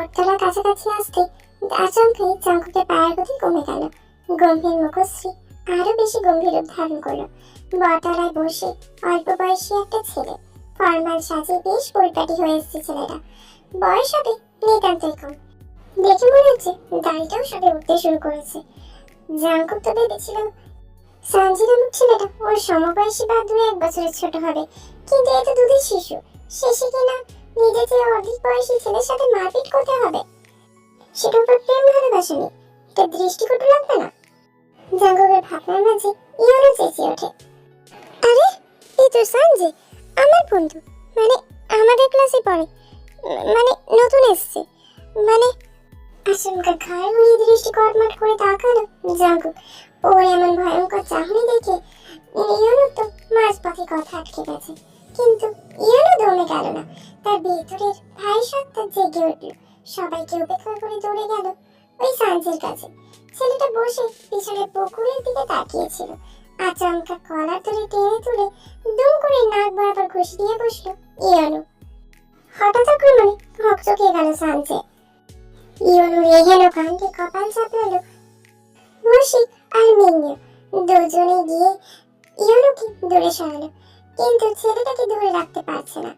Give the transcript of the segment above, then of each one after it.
বটতলা কাছাকাছি আসতে আচমকাই জাঙ্কুকের পায়ের গতি কমে গেল। গম্ভীর মুখশ্রী আরো বেশি গম্ভীর রূপ ধারণ করলো। বটতলায় বসে অল্প বয়সী একটা ছেলে, ফর্মাল সাজে বেশ পরিপাটি হয়ে এসেছে ছেলেটা। বয়স হবে নিতান্তই কম, দেখে মনে হচ্ছে দাড়িটাও সবে উঠতে শুরু করেছে। জাঙ্কুক তো ভেবেছিল সঞ্জয় নামক ছেলেটা ওর সমবয়সী বা 2-1 বছরের ছোট হবে, কিন্তু এ তো দুধের শিশু। শেষে কিনা নিজে যে অর্ধেক বয়সী ছেলের সাথে মারপিট করতে হবে, সেটার উপর প্রেম ভালোবাসা নেই, এটা দৃষ্টিকটু লাগবে না? জাঙ্কুকের ভাবনার মাঝে ইয়ারও চেঁচিয়ে ওঠে, আরে এই তো সঞ্জয়, আমার বন্ধু, মানে আমাদের ক্লাসে পড়ে, মানে নতুন এসছে, মানে। আচমকা ঘাড় ঘুরিয়ে দৃষ্টি কটমট করে তাকালো জাঙ্কুক। ওর এমন ভয়ঙ্কর চাহনি দেখে ইয়ানো তো মাঝপথে কথা আটকে গেছে, কিন্তু ইয়ানো দমে গেল না। তার ভেতরের ভাই সত্তা জেগে উঠল। সবাইকে উপেক্ষা করে দৌড়ে গেল ওই সঞ্জয়ের কাছে। ছেলেটা বসে পিছনের পুকুরের দিকে তাকিয়েছিল। আচমকা কলার ধরে টেনে তুলে দুম করে নাক বরাবর ঘুষি দিয়ে বসলো ইয়ানো। হঠাৎ আক্রমণে হকচকে গেল সঞ্জয়। ইয়ানোর এহেন কাণ্ডে কপাল চাপড়ালো মুশিক আর মিন্নু। দুজনে গিয়ে ইয়ানোকে দূরে সরালো, কিন্তু ছেলেটাকে ধরে রাখতে পারছে না।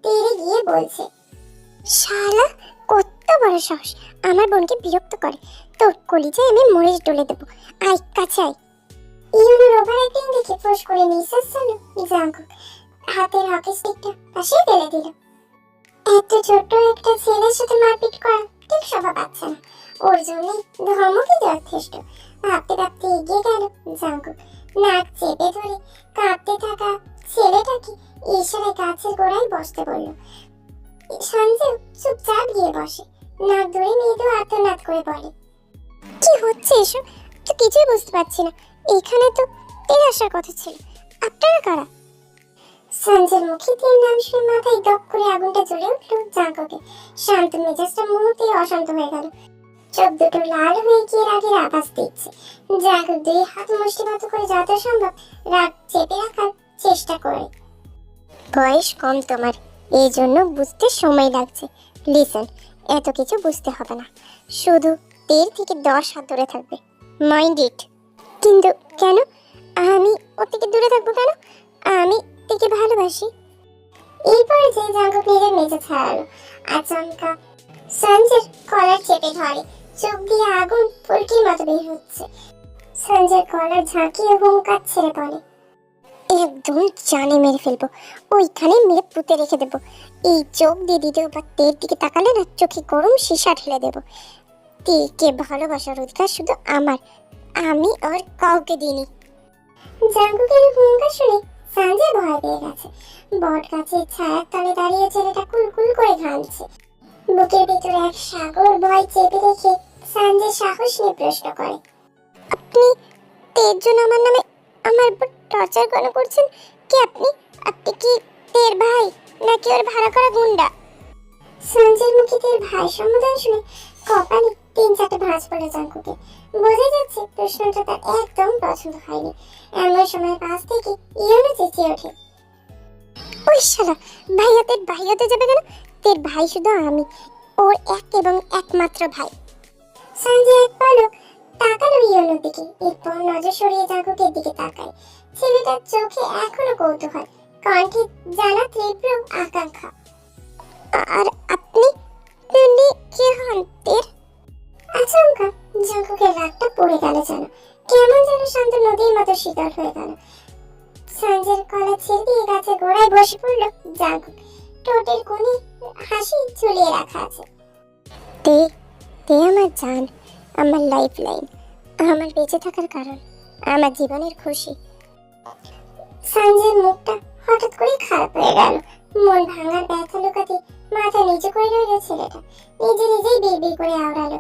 তেড়ে গিয়ে বলছে, শালা কত বড় সাহস, আমার বোনকে বিরক্ত করে, তোর কলিজায় আমি মরিচ ডলে দেবো, আয় কাছে আয়। ইয়ানোর ওভার অ্যাক্টিং দেখে ফোঁস করে নিঃশ্বাস ছাড়ল জাঙ্কুক। হাতের হকি স্টিকটা পাশে ফেলে দিল। এত ছোট্ট একটা ছেলের সাথে মারপিট করা ঠিক স্বভাব পাচ্ছে না, ওর জন্যই ধমকে যথেষ্ট। ভাবতে ভাবতে এগিয়ে গেল জাঙ্কুক। নাক চেপে ধরে কাঁপতে থাকা ছেলেটাকে ইশারায় গাছের গোড়ায় বসতে বলল। সঞ্জয় চুপচাপ গিয়ে বসে। নাক ধরে মৃদু আর্তনাদ করে বলে, কি হচ্ছে এসব? তো কিছুই বুঝতে পারছি না। এখানে তো তেল আসার কথা ছিল, আপনারা কারা? সঞ্জয়ের মুখে তিন নাম শুনে মাথায় দপ করে আগুনটা জ্বলে উঠল জাঙ্কুকে। শান্ত মেজাজটা মুহূর্তে অশান্ত হয়ে গেল। চোখ দুটো লাল হয়ে গিয়ে রাগের আভাস দিচ্ছে। জাঙ্কুক 2 হাত মুষ্টিবদ্ধ করে যত সম্ভব রাগ চেপে রাখার চেষ্টা করে। বয়স কম তোমার, এই জন্য বুঝতে সময় লাগছে। লিসেন, এত কিছু বুঝতে হবে না, শুধু 13 থেকে 10 হাত দূরে থাকবে, মাইন্ড ইট। কিন্তু কেন? আমি ওর থেকে দূরে থাকবো কেন? আমি থেকে ভালোবাসি। এরপরে যে জাঙ্কুক নিজের মেজে ছাড়ালো। আচমকা সঞ্জয়ের কলার চেপে ধরে, চোখ দিয়ে আগুন ফুলকির মতো বের হচ্ছে। সঞ্জয়ের কলার ঝাঁকিয়ে হুঙ্কার ছেড়ে বলে, একদম জানে মেরে ফেলবো, ওইখানে মেরে পুঁতে রেখে দেবো। এই চোখ দিয়ে দ্বিতীয়বার তের দিকে তাকালে না চোখে গরম সীসা ঢেলে দেবো। তেকে ভালোবাসার অধিকার শুধু আমার, আমি আর কাউকে দিইনি। জাঙ্কুকের হুঙ্কার শুনে সঞ্জয় ভয় পেয়ে গেছে। বট গাছের ছায়ার তলে দাঁড়িয়ে ছেলেটা কুলকুল করে ঘামছে। বুকের ভিতরে এক সাগর ভয় চেপে রেখে সঞ্জয় সাহস নিয়ে প্রশ্ন করে, আপনি তের জন্য আমার নামে আমার উপর টর্চার কেন করছেন? কি আপনি আপনি কি তের ভাই নাকি ওর ভাড়া করা গুন্ডা? সঞ্জয়ের মুখে তের ভাই সম্বোধন শুনে কপালে 3-4টে ভাঁজ পড়ে জাঙ্কুকে। বোঝা যাচ্ছে প্রশ্নটা তার একদম পছন্দ হয়নি। এমন সময় পাশ থেকে ইয়ানো চেঁচিয়ে ওঠে, ওই শালা ভাইয়াতে যাবে কেন? তের ভাই শুধু আমি, ওর এক এবং একমাত্র ভাই। সঞ্জয় এক পলক তাকালো ইয়ানোর দিকে, এরপর নজর সরিয়ে জাঙ্কুকের দিকে তাকায়। ছেলেটার চোখে এখনো কৌতূহল, কণ্ঠে জানা তীব্র আকাঙ্ক্ষা। আর আপনি কে হন তের? আচমকা জাঙ্কুকের রাগটা পড়ে গেল যেন, কেমন যেন শান্ত নদীর মতো শীতল হয়ে গেল। সঞ্জয়ের কলা ছেড়ে দিয়ে গাছের গোড়ায় বসে পড়ল জাঙ্কুক। ঠোঁটের কোণে হাসি ঝুলিয়ে রাখা আছে। তে আমার জান, আমার লাইফ লাইন, আমার বেঁচে থাকার কারণ, আমার জীবনের খুশি। সঞ্জয়ের মুখটা হঠাৎ করে খারাপ হয়ে গেল। মন ভাঙার ব্যথা লুকাতে মাথা নিচু করে রইল ছেলেটা। নিজেই বিড়বিড় করে আওড়ালো,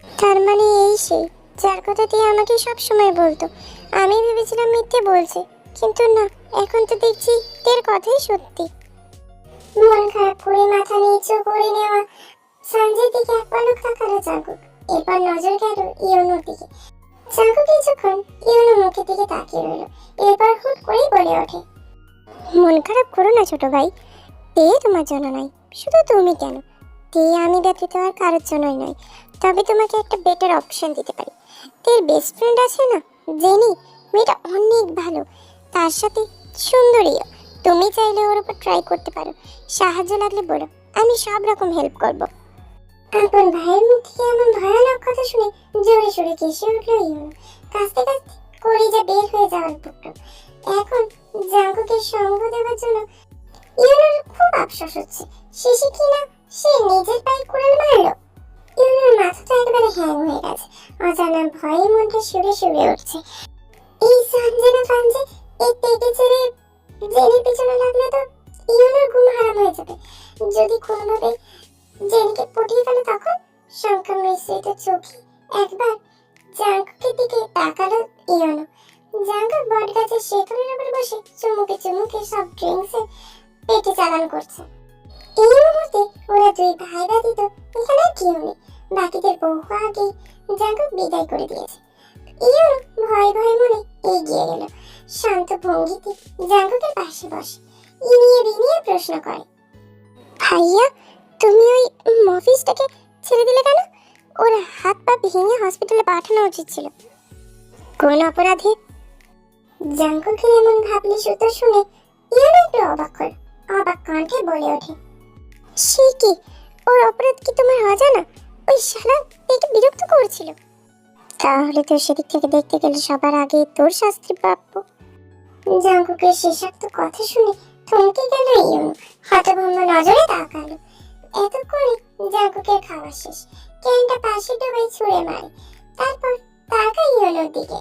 তার মানে এই সেই যার কথা দিয়ে আমাকে সব সময় বলতো। আমি ভেবেছিলাম মিথ্যে বলছে, কিন্তু না, এখন তো দেখছি তের কথাই সত্যি। মন খারাপ করে মাথা নিচু করে নেওয়া সঞ্জয়ের দিকে এক পলক তাকালো জাঙ্কুক। এরপর নজর গেল ইয়ানোর দিকে। জাঙ্কুক কিছুক্ষণ ইয়ানোর মুখের দিকে তাকিয়ে রইল, এরপর হুট করে বলে ওঠে, মন খারাপ করো না ছোট ভাই, তে তোমার জন্য নাই, শুধু তুমি কেন, সত্যি আমি ব্যতীত আর কারোর জন্যই নয়। তবে তোমাকে একটা বেটার অপশন দিতে পারি। তোর বেস্ট ফ্রেন্ড আছে না, জেনি, মেয়েটা অনেক ভালো, তার সাথে সুন্দরীও। তুমি চাইলে ওর উপর ট্রাই করতে পারো। সাহায্য লাগলে বলো, আমি সব রকম হেল্প করব। আপন ভাইয়ের মুখ থেকে এমন ভয়ানক কথা শুনে জোরে সোরে কেসে উঠল ইউনো। কাঁদতে কাঁদতে কলিজা বের হয়ে যাওয়ার পড়ল। এখন জাঙ্কুকে সঙ্গ দেওয়ার জন্য ইউনোর খুব আফসোস হচ্ছে। শেষে কিনা সে নিজের পায়ে কুড়াল মারল। ইউনোর মাথাটা একেবারে হ্যাং হয়ে গেছে। অজানা ভয়ে মনটা শিউরে শিউরে উঠছে। এই সঞ্জনা ফাঞ্জে এই পেটে ছেড়ে জেনির পিছনে লাগলে তো ইউনোর ঘুম হারাম হয়ে যাবে। যদি কোনোভাবে জেনিকে পটিয়ে ফেলে তখন শঙ্কা মিশ্রিত চোখে একবার জাঙ্কুকের দিকে তাকালো ইউনো। জাঙ্কু বট গাছের শেকড়ের উপর বসে চুমুকে চুমুকে সব ড্রিঙ্কসে পেটে চালান করছে। এই মুহূর্তে ওরা দুই ভাই ব্যতীত এখানে কেউ নেই। বাকিদের বহু আগে জাঙ্কু বিদায় করে দিয়েছে। ইউনো ভয় ভয় মনে এগিয়ে গেল। শান্ত ভঙ্গিতে জাঙ্কুকের পাশে বসে ইনিয়ে বিনিয়ে প্রশ্ন করে, ভাইয়া তুমি ওই মফিসটাকে ছেড়ে দিলে কেন? ওর হাত পা ভেঙে হসপিটালে পাঠানো উচিত ছিল। কোন অপরাধে? জাঙ্কুকে এমন ভাবলি উত্তর শুনে ইউনো একটু অবাক হল। অবাক কণ্ঠে বলে ওঠে, সে কি? ওর অপরাধ কি তোমার অজানা? ওই শালা একটু বিরক্ত করছিল। তাহলে তো সেদিক থেকে দেখতে গেলে সবার আগে তোর শাস্তি প্রাপ্য। জাঙ্কুকের শেষাক্ত কথা শুনে থমকে গেল ইউনো। হতভম্ব নজরে তাকালো। এতক্ষণে জাঙ্কুকের খাওয়া শেষ। ক্যানটা পাশে ডোবাই ছুঁড়ে মারে। তারপর তাকায় ইউনোর দিকে।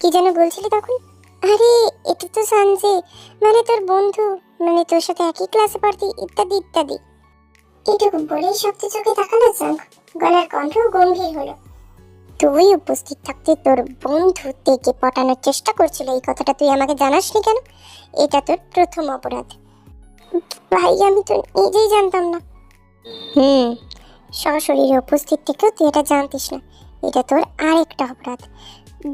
কি যেন বলছিলি তখন? আরে এটা তো সঞ্জয়, মানে তোর বন্ধু, মানে তোর সাথে একই ক্লাসে পড়তি, ইত্যাদি ইত্যাদি। এটুকু বলেই শক্ত চোখে তাকালো জাঙ্কু। গলার কণ্ঠ গম্ভীর হলো। তুই উপস্থিত থাকতে তোর বন্ধু তেকে পটানোর চেষ্টা করছিল, এই কথাটা তুই আমাকে জানাসনি কেন? এটা তোর প্রথম অপরাধ। ভাই আমি তো নিজেই জানতাম না। সশরীরে উপস্থিত থেকেও তুই এটা জানতিস না, এটা তোর আরেকটা অপরাধ।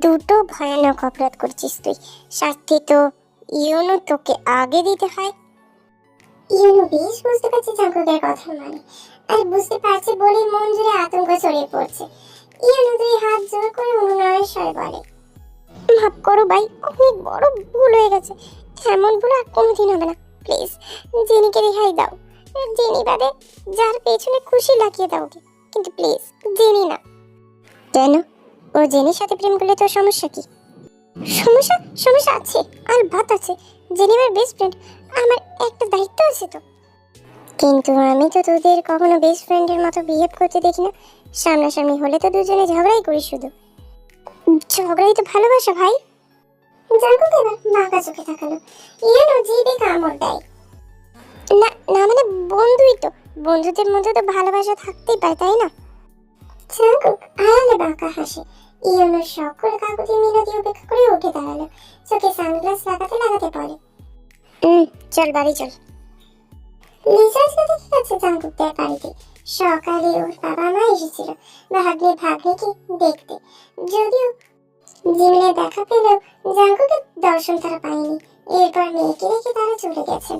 দুটো ভয়ানক অপরাধ করছিস তুই। শাস্তি তো ইউনো তোকে আগে দিতে হয়। ইউনো বেশ বুঝতে পারছে জাঙ্কুকের কথা মানে, আর বুঝতে পারছে বলে মন জুড়ে আতঙ্ক ছড়িয়ে পড়ছে। ইউনো দুই হাত জোর করে অনুনয়ের স্বরে বলে, মাফ করো ভাই, অনেক বড় ভুল হয়ে গেছে। এমন ভুল আর কোনোদিন হবে না। প্লিজ জেনিকে রেহাই দাও। জেনি বাদে যার পেছনে খুশি লাগিয়ে দাও, কিন্তু প্লিজ জেনি না। কেন? ও জেনির সাথে প্রেম করলে তোর সমস্যা কি? সমস্যা? সমস্যা আছে, আর ভাত আছে। জেনি আমার বেস্ট ফ্রেন্ড, আমার একটা দায়িত্ব আছে তো। কিন্তু আমি তো তোদের কখনো বেস্ট ফ্রেন্ডের মতো বিহেভ করতে দেখি না। সামনাসামনি হলে তো দুজনে ঝগড়াই করি শুধু। ঝগড়াই তো ভালোবাসা ভাই। জাঙ্কুক এবার বাঁকা চোখে তাকালো। ইউনো জিভে কামড় দেয়। না না, মানে বন্ধুই তো, বন্ধুদের মধ্যে তো ভালোবাসা থাকতেই পারে, তাই না? জাঙ্কুক আড়ালে বাঁকা হাসে। ইউনোর সকল কাকুতি মিনতি উপেক্ষা করে উঠে দাঁড়ালো। চোখে সানগ্লাস লাগাতে লাগাতে পড়ে, চল বাড়ি চল। লিজাজকে দেখে গেছে জাঙ্কুকদের বাড়িতে। সকালে ওর বাবা মা এসেছিল ভাগ্নে ভাগ্নিকে দেখতে। যদিও জিমিনে দেখা পেলেও জাঙ্কুকের দর্শন তারা পায়নি। এরপর মেয়েকে রেখে তারা চলে গেছেন।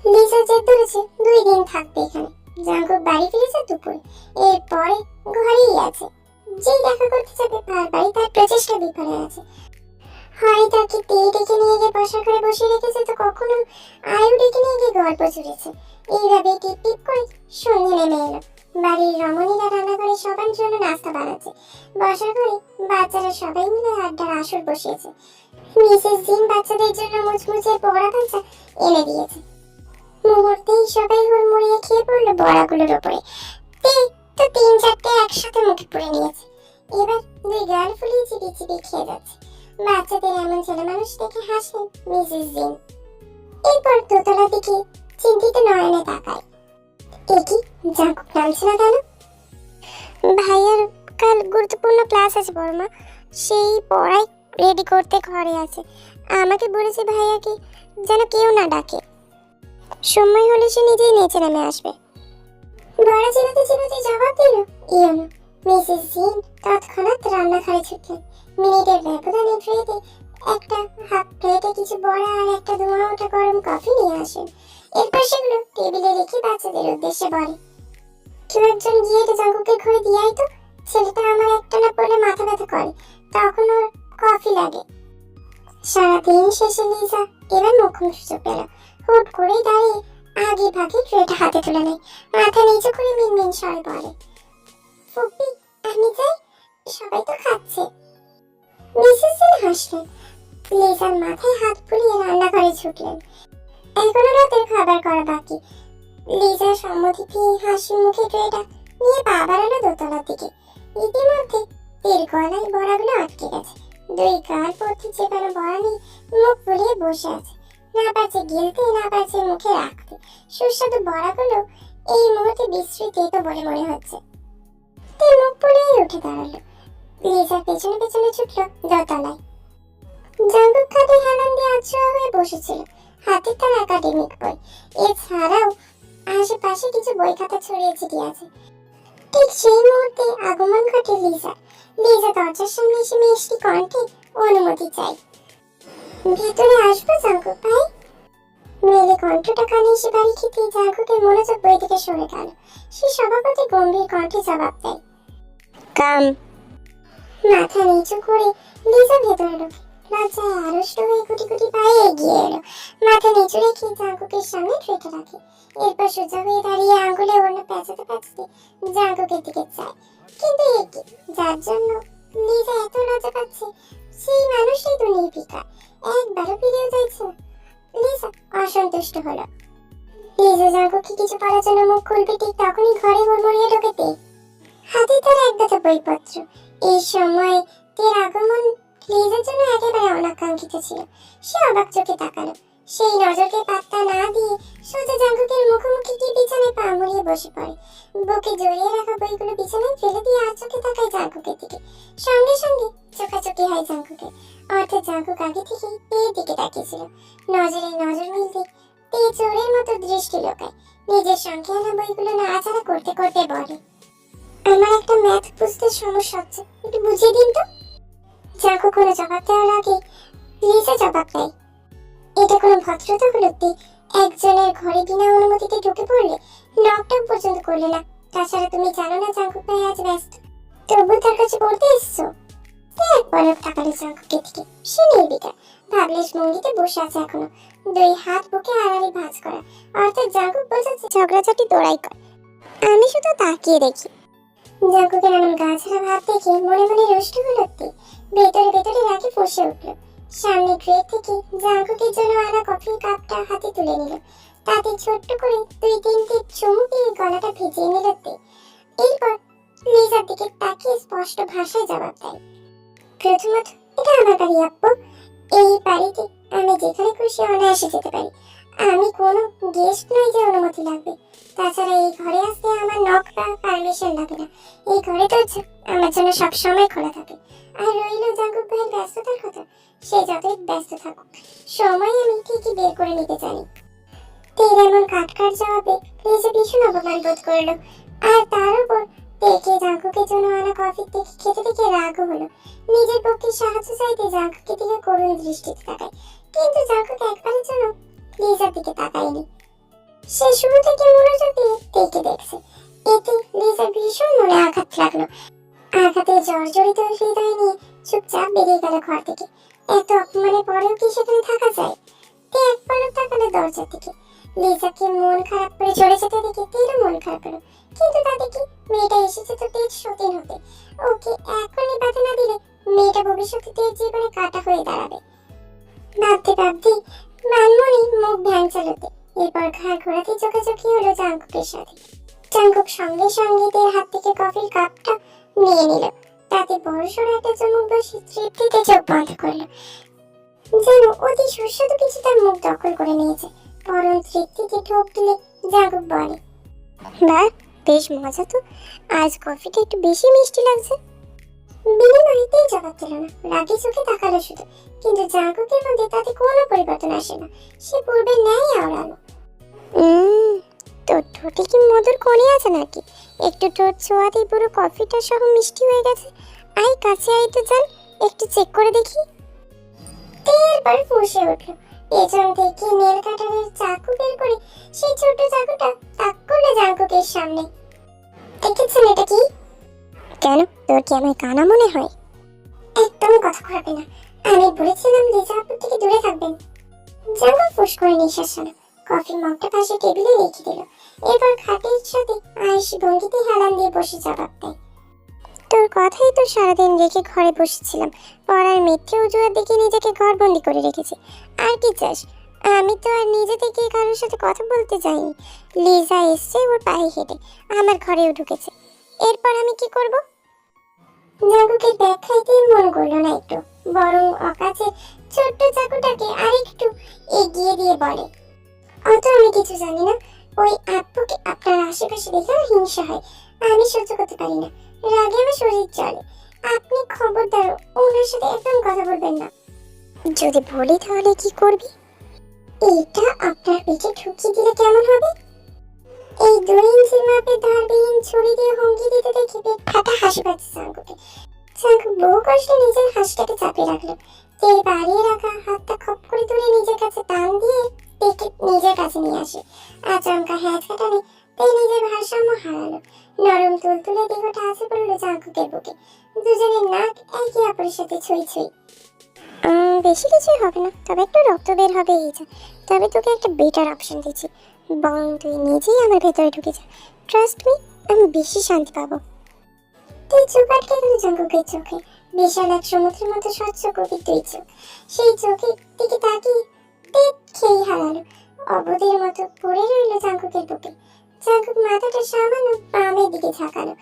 লিজা জেদ ধরেছে 2 দিন থাকবে এখানে। জাঙ্কুক বাড়ি ফিরেছে দুপুরে। এরপরে ঘরেই আছে। যে দেখা করতে যাবে বারবারই তার প্রচেষ্টা বিফলে আছে। হয় তাকে তেল ডেকে নিয়ে গিয়ে বসার ঘরে বসিয়ে রেখেছে, তো কখনো আয়ু ডেকে নিয়ে গিয়ে গল্প জুড়েছে। এইভাবে টিপ টিপ করে সন্ধে নেমে এলো। বাড়ির রমণীরা রান্না করে সবার জন্য নাস্তা বানাচ্ছে। বসার ঘরে বাচ্চারা সবাই মিলে আড্ডার আসর বসিয়েছে। মিসেস জিন বাচ্চাদের জন্য মুচমুচে বড়া ভাজা এনে দিয়েছে। মুহূর্তেই সবাই হুড়মুড়িয়ে খেয়ে পড়লো বড়াগুলোর উপরে। তো 3-4টে একসাথে মুখে পুড়ে নিয়েছে। এবার 2 গাল ফুলিয়ে চিবি চিবি খেয়ে যাচ্ছে। বাচ্চাদের এমন ছেলে মানুষ দেখে হাসেন মিসেস জিন। এরপর দোতলার দিকে চিন্তিত নয়নে তাকায়। একই জাঙ্কুক নামছে না কেন? ভাইয়ার কাল গুরুত্বপূর্ণ ক্লাস আছে বর্মা, সেই পড়াই রেডি করতে ঘরে আছে। আমাকে বলেছে ভাইয়াকে যেন কেউ না ডাকে, সময় হলে সে নিজেই নিচে নেমে আসবে। বড় চিবাতে চিবাতে জবাব দিল ইয়নো। মিসেস জিন তৎক্ষণাৎ রান্নাঘরে ছুটলেন। মিনিটের ব্যবধানে ট্রেতে একটা হাফ প্লেটে কিছু বড়া আর একটা ধোঁয়া ওঠা গরম কফি নিয়ে আসেন। এরপর সেগুলো টেবিলে রেখে বাচ্চাদের উদ্দেশ্যে বলে, কেউ একজন গিয়ে এটা জাঙ্কুকের ঘরে দিয়ে আয় তো, ছেলেটা আমার একটানা পড়লে মাথা ব্যথা করে, তখন ওর কফি লাগে। সারাদিন শেষে লিজা এবার মোক্ষম সুযোগ পেল। হুট করেই দাঁড়িয়ে আগে ভাগে ট্রেটা হাতে তুলে নেয়, মাথা নিচু করে মিনমিন স্বরে বলে, ফুপি আমি যাই, সবাই তো খাচ্ছে। মিসেস সেন হাসলেন, লিজার মাথায় হাত বুলিয়ে রান্নাঘরে ছুটলেন। এখনো রাতের খাবার করা বাকি। লিজা সম্মতি পেয়ে হাসি মুখে ট্রেটা নিয়ে পা বাড়ালো দোতলার দিকে। ইতিমধ্যে তেল গলায় বড়াগুলো আটকে গেছে। দুই গাল ভর্তি চেপানো বড়া নিয়ে মুখ ফুলিয়ে বসে আছে, না পারছে গিলতে, না পারছে মুখে রাখতে। সুস্বাদু বড়াগুলো এই মুহূর্তে বিশ্রী তেতো বলে মনে হচ্ছে। তে মুখ পুড়িয়ে উঠে দাঁড়ালো। লিজার পেছনে পেছনে ছুটলো দোতলায়। জাঙ্কুক খাটে হেলান দিয়ে আছোয়া হয়ে বসেছিল, হাতে তার একাডেমিক বই। এছাড়াও আশেপাশে কিছু বই খাতা ছড়িয়ে ছিটিয়ে আছে। ঠিক সেই মুহূর্তে আগমন ঘটে লিজা। লিজা দরজার সামনে এসে মিষ্টি কণ্ঠে অনুমতি চাই। ভেতরে আসবো জাঙ্কুক ভাই? মেলে কণ্ঠটা কানে এসে বাড়ি খেতে জাঙ্কুকের মনোযোগ বই থেকে সরে গেল। সে স্বভাবতই গম্ভীর কণ্ঠে জবাব দেয়, কাম। মাথা নিচু করে লিজা ভেতরে ঢোকে। লজ্জায় আড়ষ্ট হয়ে গুটি গুটি পায়ে এগিয়ে এলো। মাথা নিচু রেখে জাঙ্কুকের সামনে ট্রেটা রাখে। এরপর সোজা হয়ে দাঁড়িয়ে আঙুলে ওড়না পেঁচাতে পেঁচাতে জাঙ্কুকের দিকে চায়। কিন্তু একে যার জন্য লিজা এত লজ্জা পাচ্ছে, সেই মানুষই তো নির্বিকার, একবারও ফিরেও যাচ্ছে না। লিজা অসন্তুষ্ট হলো। লিজা জাঙ্কুককে কিছু পড়ার জন্য মুখ খুলবে, ঠিক তখনই ঘরে হুড়মুড়িয়ে ঢোকে তে। হাতে তার এক গাদা বইপত্র। এই সময় তের আগমন লিজার জন্য একেবারে অনাকাঙ্ক্ষিত ছিল। সে অবাক চোখে তাকালো। সেই নজরকে পাত্তা না দিয়ে সোজা জাঙ্কুকের মুখোমুখি গিয়ে বিছানায় পা মুড়িয়ে বসে পড়ে। বুকে জড়িয়ে রাখা বইগুলো বিছানায় ফেলে দিয়ে আর চোখে তাকায় জাঙ্কুকের দিকে। সঙ্গে সঙ্গে চোখাচোখি হয় জাঙ্কুকের। অর্থাৎ জাঙ্কুক আগে থেকেই তের দিকে তাকিয়েছিল। নজরে নজর মিলতে তে চোরের মতো দৃষ্টি লোকায়। নিজের সঙ্গে আনা বইগুলো নাড়াচাড়া করতে করতে বলে, আমার একটা ম্যাথ বুঝতে সমস্যা হচ্ছে, একটু বুঝিয়ে দিন তো। জাঙ্কুক কোনো জবাব দেওয়ার আগে লিজা জবাব দেয়, এটা কোনো ভদ্রতা হলো তে? একজনের ঘরে বিনা অনুমতিতে ঢুকে পড়লে, নকটক পর্যন্ত করলে না। তাছাড়া তুমি জানো না জাঙ্কুক ভাই আজ ব্যস্ত, তবু তার কাছে পড়তে এসছো? এক পলক তাকালো জাঙ্কুকের দিকে। সে নির্বিকার, ভাবলেশ ভঙ্গিতে বসে আছে এখনো, দুই হাত বুকে আড়াআড়ি ভাঁজ করা। অর্থাৎ জাঙ্কুক বোঝাচ্ছে ঝগড়াঝাটি তোড়াই কর, আমি শুধু তাকিয়ে দেখি। জাঙ্কুকের এমন গা ছাড়া ভাব দেখে মনে মনে রুষ্ট হলো তে। ভেতরে ভেতরে রাগে ফুঁসে উঠলো। সামনে ট্রে থেকে জাঙ্কুকের জন্য আনা কফির কাপটা হাতে তুলে নিল। তাতে ছোট্ট করে দুই তিনটে চুমুক দিয়ে গলাটা ভিজিয়ে নিল তে। এরপর লিজার দিকে তাকিয়ে স্পষ্ট ভাষায় জবাব দেয়, প্রথমত এটা আমার বাড়ি আপ্পু। এই বাড়িতে আমি যেখানে খুশি অনায়াসে যেতে পারি। আমি কোনো গেস্ট নই যে অনুমতি লাগবে। তাছাড়া এই ঘরে আসতে আমার নক বা পারমিশন লাগে না। এই ঘরে দরজা আমার জন্য সবসময় খোলা থাকে। আর রইল জাঙ্কুক ভাইয়ের ব্যস্ততার কথা, সে যতই ব্যস্ত থাকুক, সময় আমি ঠিকই বের করে নিতে জানি। তের এমন কাটকাট জবাবে লিজা ভীষণ অপমান বোধ করলো। আর তার উপর তেকে জাঙ্কুকের জন্য আনা কফি দেখে খেতে দেখে রাগও হলো। নিজের পক্ষে সাহায্য চাইতে জাঙ্কুকের দিকে করুণ দৃষ্টিতে তাকায়, কিন্তু জাঙ্কুক একবারের জন্য লিজার দিকে তাকায়নি। সে শুরু থেকে মনোযোগ দিয়ে তেকে দেখছে। এতে লিজার ভীষণ মনে আঘাত লাগলো। আঘাতে জর্জরিত হৃদয় নিয়ে চুপচাপ বেরিয়ে গেল ঘর থেকে। এত অপমানের পরেও কি সেখানে থাকা যায়? তে এক পলক তাকালো দরজার দিকে। লিজাকে মন খারাপ করে চলে যেতে দেখে তেরও মন খারাপ হলো। কিন্তু তাতে কি, মেয়েটা এসেছে তো তেজ সতীন হতে। ওকে এখনই বাধা না দিলে মেয়েটা ভবিষ্যতে তেজ জীবনে কাটা হয়ে দাঁড়াবে। ভাবতে ভাবতে মানমনি মুখ ভ্যাংচালোতে। এরপর ঘাড় ঘোরাতে চোখাচোখি হলো জাঙ্কুকের সাথে। জাঙ্কুক সঙ্গে সঙ্গে তের হাত থেকে কফির কাপটা নিয়ে নিল। তাতে বড়সড় একটা চুমুক বসে তৃপ্তিতে চোখ বন্ধ করলো। যেন অতি সুস্বাদু কিছু তার মুখ দখল করে নিয়েছে। পরম তৃপ্তিতে ঠোক তুলে জাঙ্কুক বলে, বাহ, বেশ মজা তো, আজ কফিটা একটু বেশি মিষ্টি লাগছে। বিনিময়তেই জবাব দিল না, রাগে চোখে তাকালো শুধু। কিন্তু জাঙ্কুকের মধ্যে তাতে কোনো পরিবর্তন আসে না। সে পূর্বের ন্যায় আওড়ালো, তোর ঠোঁটে কি মধুর কণি আছে নাকি? একটু ঠোঁট ছোঁয়াতেই পুরো কফিটা সহ মিষ্টি হয়ে গেছে। আয় কাছে আয় তো, জান একটু চেক করে দেখি। এরপর ফুঁসে উঠল, পেছন থেকে নেল কাটারের চাকু বের করে সেই ছোট চাকুটা তাক করলো জাঙ্কুকের সামনে। দেখেছেন এটা কি? কেন, তোর কি আমায় কানা মনে হয়? একদম কথা ঘুরাবে না, আমি বলেছিলাম লিজা আপুর থেকে দূরে থাকবেন। জাঙ্কুক ফুস করে নিঃশ্বাস ছাড়ল, কফির মগটা পাশে টেবিলে রেখে দিল, এরপর খাটের সাথে আয়েশি ভঙ্গিতে হেলান দিয়ে বসে জবাব দেয়, তোর কথাই তো সারাদিন রেখে ঘরে বসেছিলাম, পড়ার মিথ্যে অজুহাত দেখে নিজেকে ঘরবন্দি করে রেখেছি। আর কি চাস? আমি তো আর নিজে থেকে কারোর সাথে কথা বলতে যাইনি। লিজা এসছে ওর পায়ে হেঁটে, আমার ঘরেও ঢুকেছে, এরপর আমি কি করব? জাঙ্কুকের ব্যাগ খাইতে মন করলো না একটু, বরং অকাছে ছোট্ট চাকুটাকে আরেকটু এগিয়ে দিয়ে বলে, অত আমি কিছু জানি না। ওই আপুকে আপনার আশেপাশে দেখে আমার হিংসা হয়, আমি সহ্য করতে পারি না, রাগে আমার শরীর চলে। আপনি খবরদার ওনার সাথে একদম কথা বলবেন না। যদি বলি তাহলে কি করবি? এইটা আপনার পেটে ঢুকিয়ে দিলে কেমন হবে? এই 2 ইঞ্চির মাপের ধারবিহীন ছুরি দিয়ে হুমকি দিতে দেখে পেট ফাটা হাসি পাচ্ছে জাঙ্কুকে। জাঙ্কুক বহু কষ্টে নিজের হাসিটাকে চাপিয়ে রাখলো, তেল বাড়িয়ে রাখা হাতটা খপ করে তুলে নিজের কাছে টান দিয়ে পেটে নিজের কাছে নিয়ে আসে। আচমকা হ্যাঁচকা টানে তাই নিজের ভারসাম্য হারালো, নরম তুলতুলে দেহটা আসে পড়লো জাঙ্কুকের বুকে। দুজনের নাক একে অপরের সাথে ছুঁই ছুঁই। বেশি কিছুই হবে না, তবে একটু রক্ত বের হবে এই যা। তবে তোকে একটা বেটার অপশন দিচ্ছি, বরং তুই নিজেই আমার ভেতরে ঢুকে যা, ট্রাস্ট মি, আমি বেশি শান্তি পাবো। তুই চোখ আটকে গেল জাঙ্কুকের চোখে, বিশাল এক সমুদ্রের মতো স্বচ্ছ গভীর 2 চোখ। সেই চোখের দিকে তাকিয়ে পেট খেয়ে হারালো, অবধির মতো পড়ে রইল জাঙ্কুকের বুকে। জাঙ্কুক মাথাটা সামান্য বামের দিকে ঝাঁকালো,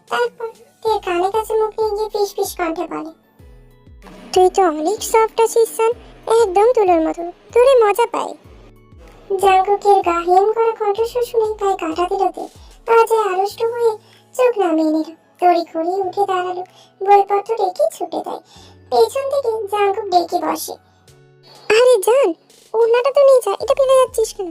তারপর তের কানে কাছে মুখ নিয়ে গিয়ে ফিস ফিস কণ্ঠে বলে, তুই তো অনেক সফট আছিস সান, একদম তুলোর মতো, তোরে মজা পাই। জাঙ্কুকের গা হিম করা কণ্ঠস্বর শুনে গায়ে কাঁটা দিল তে, আজে আড়ষ্ট হয়ে চোখ নামিয়ে নিল, দড়ি ঘুরিয়ে উঠে দাঁড়ালো, বইপত্র রেখে ছুটে দেয়। পেছন থেকে জাঙ্কুক ডেকে বসে, আরে জান, ওনাটা তো নিয়ে যা, এটা ফেলে যাচ্ছিস কেন?